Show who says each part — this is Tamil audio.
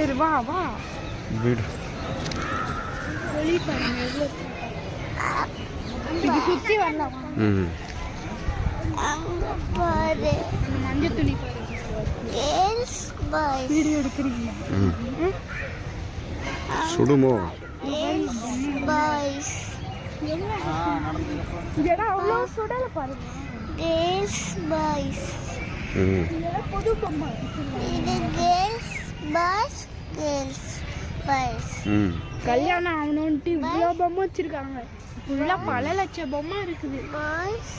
Speaker 1: சரி வா வா
Speaker 2: வீடு
Speaker 1: வெளியே பாருங்க எவ்வளோ இது சுற்றி வரலாம்
Speaker 3: பாரு
Speaker 1: அந்த மஞ்சள் துணி பாருங்க
Speaker 3: கேர்ள்ஸ் பாய்ஸ்
Speaker 1: வீடியோ எடுக்கிறீங்க
Speaker 2: சுடுமோ
Speaker 3: கேர்ள்ஸ் பாய்ஸ்
Speaker 1: இந்த இடம் அவ்வளோ சுடலை பாருங்க
Speaker 3: கேர்ள்ஸ் பாய்ஸ்
Speaker 1: பொது பொம்மை
Speaker 3: இது கேர்ள்ஸ் பாய்ஸ் கேர்ள்ஸ் பாய்ஸ்
Speaker 1: கல்யாணம் ஆகணும்ட்டு இவ்வளோ பொம்மை வச்சிருக்காங்க ஃபுல்லாக பல லட்சம் பொம்மை இருக்குது
Speaker 3: பாய்ஸ்